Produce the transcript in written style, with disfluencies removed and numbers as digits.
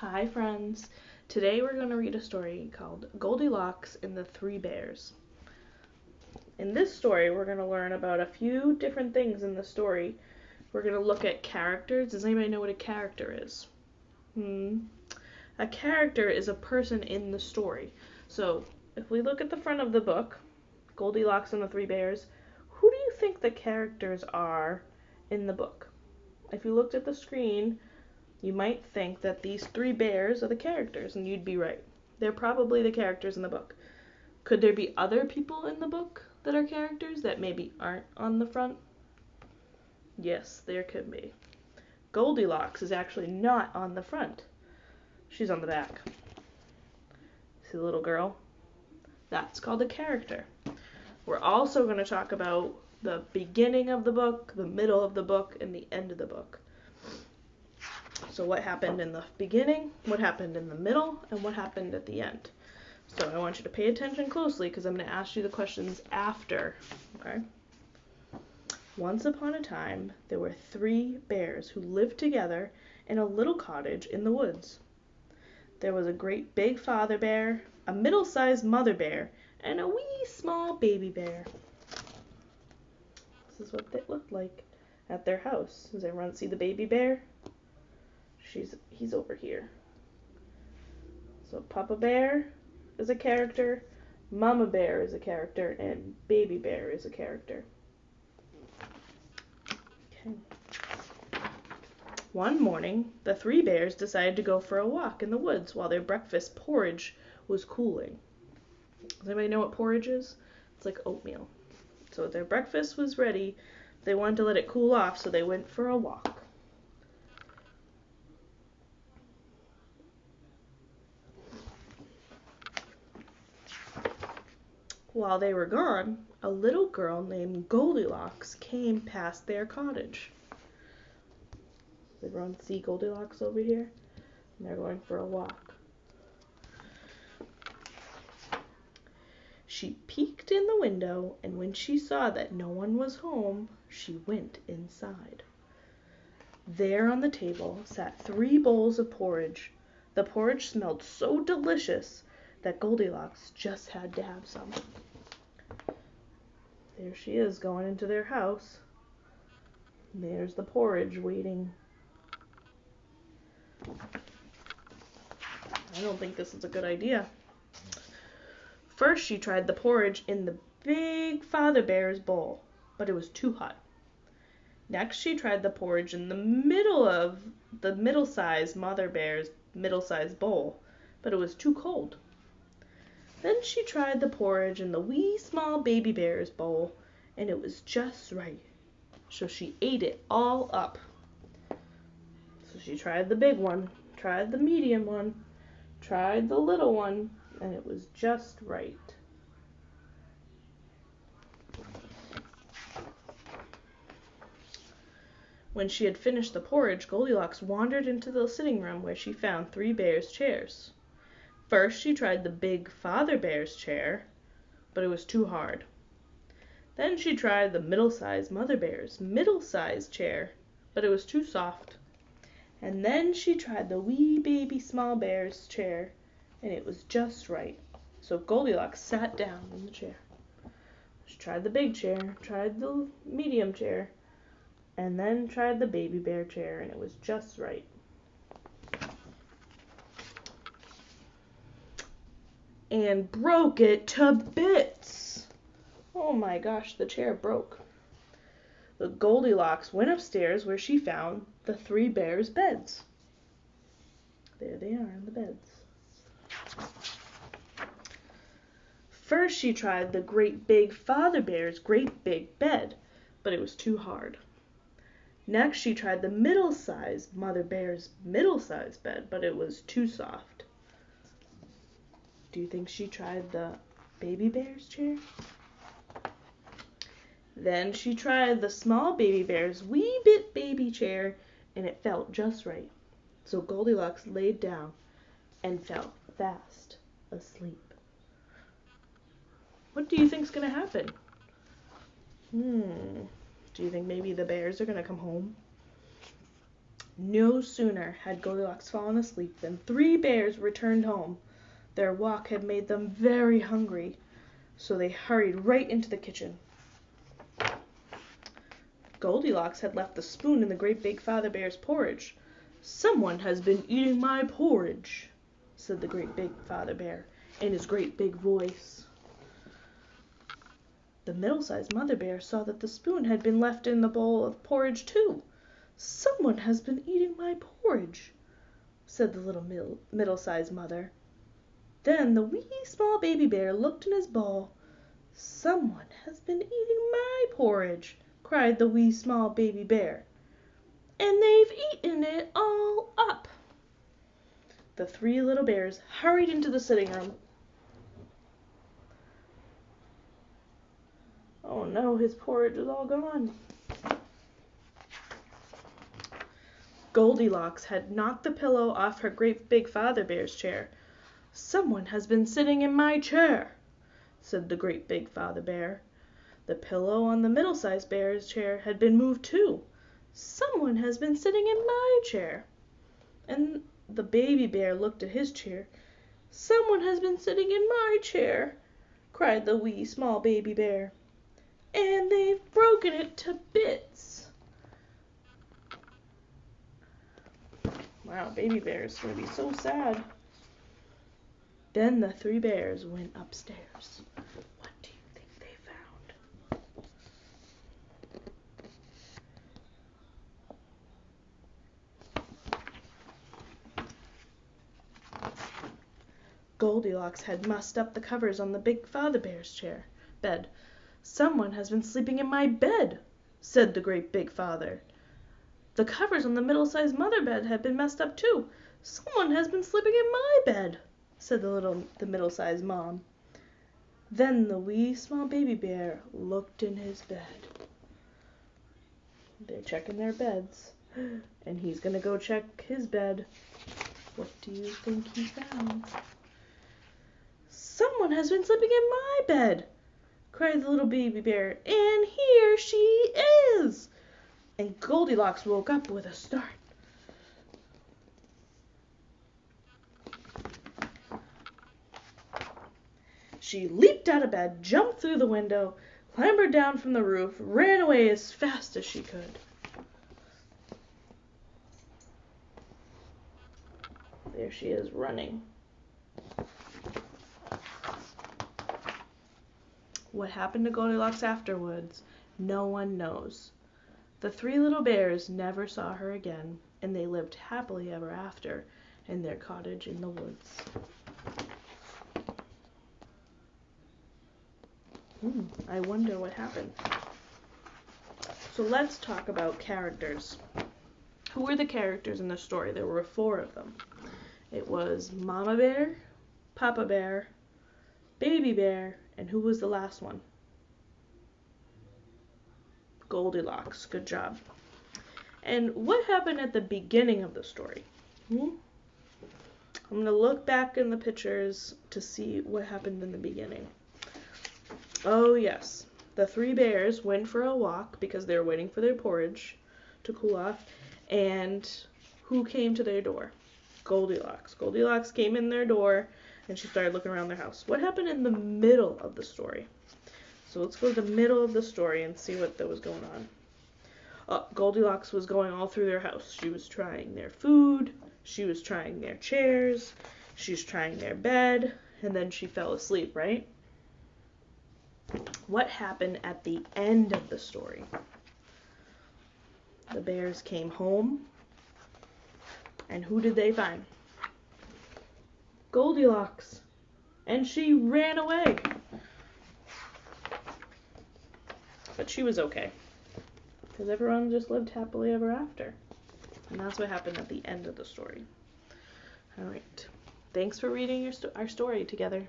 Hi friends, today we're going to read a story called Goldilocks and the Three Bears. In this story we're going to learn about a few different things in the story. We're going to look at characters. Does anybody know what a character is? A character is a person in the story. So if we look at the front of the book, Goldilocks and the Three Bears, who do you think the characters are in the book? If you looked at the screen, you might think that these three bears are the characters, and you'd be right. They're probably the characters in the book. Could there be other people in the book that are characters that maybe aren't on the front? Yes, there could be. Goldilocks is actually not on the front. She's on the back. See the little girl? That's called a character. We're also going to talk about the beginning of the book, the middle of the book, and the end of the book. So what happened in the beginning, what happened in the middle, and what happened at the end. So I want you to pay attention closely because I'm going to ask you the questions after, okay? Once upon a time, there were three bears who lived together in a little cottage in the woods. There was a great big father bear, a middle-sized mother bear, and a wee small baby bear. This is what they looked like at their house. Does everyone see the baby bear? He's over here. So Papa Bear is a character, Mama Bear is a character, and Baby Bear is a character. Okay. One morning, the three bears decided to go for a walk in the woods while their breakfast porridge was cooling. Does anybody know what porridge is? It's like oatmeal. So their breakfast was ready. They wanted to let it cool off, so they went for a walk. While they were gone, a little girl named Goldilocks came past their cottage. Does everyone see Goldilocks over here? And they're going for a walk. She peeked in the window, and when she saw that no one was home, she went inside. There on the table sat 3 bowls of porridge. The porridge smelled so delicious that Goldilocks just had to have some. There she is going into their house. There's the porridge waiting. I don't think this is a good idea. First she tried the porridge in the big father bear's bowl, but it was too hot. Next she tried the porridge in the middle of the middle-sized mother bear's middle-sized bowl, but it was too cold. Then she tried the porridge in the wee small baby bear's bowl, and it was just right. So she ate it all up. So she tried the big one, tried the medium one, tried the little one, and it was just right. When she had finished the porridge, Goldilocks wandered into the sitting room where she found 3 bears' chairs. First she tried the big father bear's chair, but it was too hard. Then she tried the middle-sized mother bear's middle-sized chair, but it was too soft. And then she tried the wee baby small bear's chair, and it was just right. So Goldilocks sat down in the chair. She tried the big chair, tried the medium chair, and then tried the baby bear chair, and it was just right. And broke it to bits. Oh my gosh, the chair broke. The Goldilocks went upstairs where she found the 3 bears' beds. There they are in the beds. First she tried the great big father bear's great big bed, but it was too hard. Next she tried the middle-sized mother bear's middle-sized bed, but it was too soft. Do you think she tried the baby bear's chair? Then she tried the small baby bear's wee bit baby chair, and it felt just right. So Goldilocks laid down and fell fast asleep. What do you think's going to happen? Do you think maybe the bears are going to come home? No sooner had Goldilocks fallen asleep than 3 bears returned home. Their walk had made them very hungry, so they hurried right into the kitchen. Goldilocks had left the spoon in the great big Father Bear's porridge. "Someone has been eating my porridge," said the great big Father Bear in his great big voice. The middle-sized Mother Bear saw that the spoon had been left in the bowl of porridge too. "Someone has been eating my porridge," said the little middle-sized mother. Then the wee small baby bear looked in his bowl. "Someone has been eating my porridge," cried the wee small baby bear. "And they've eaten it all up." The 3 little bears hurried into the sitting room. Oh no, his porridge is all gone. Goldilocks had knocked the pillow off her great big Father Bear's chair. "Someone has been sitting in my chair," said the great big Father Bear. The pillow on the middle-sized bear's chair had been moved too. "Someone has been sitting in my chair." And the baby bear looked at his chair. "Someone has been sitting in my chair," cried the wee small baby bear. "And they've broken it to bits." Wow, baby bear's gonna be so sad. Then the 3 bears went upstairs. What do you think they found? Goldilocks had mussed up the covers on the big Father Bear's bed. "Someone has been sleeping in my bed," said the great big Father. The covers on the middle-sized Mother bed had been messed up too. "Someone has been sleeping in my bed," said the middle-sized Mom. Then the wee small baby bear looked in his bed. They're checking their beds, and he's gonna go check his bed. What do you think he found? "Someone has been sleeping in my bed," cried the little baby bear, "and here she is!" And Goldilocks woke up with a start. She leaped out of bed, jumped through the window, clambered down from the roof, ran away as fast as she could. There she is, running. What happened to Goldilocks afterwards, no one knows. The 3 little bears never saw her again, and they lived happily ever after in their cottage in the woods. I wonder what happened. So let's talk about characters. Who were the characters in the story? There were 4 of them. It was Mama Bear, Papa Bear, Baby Bear, and who was the last one? Goldilocks. Good job. And what happened at the beginning of the story? I'm going to look back in the pictures to see what happened in the beginning. Oh yes, the 3 bears went for a walk because they were waiting for their porridge to cool off. And who came to their door? Goldilocks. Goldilocks came in their door and she started looking around their house. What happened in the middle of the story? So let's go to the middle of the story and see what was going on. Goldilocks was going all through their house. She was trying their food, she was trying their chairs, she was trying their bed, and then she fell asleep, right? What happened at the end of the story? The bears came home, and who did they find? Goldilocks. And she ran away. But she was okay, because everyone just lived happily ever after. And that's what happened at the end of the story. All right. Thanks for reading our story together.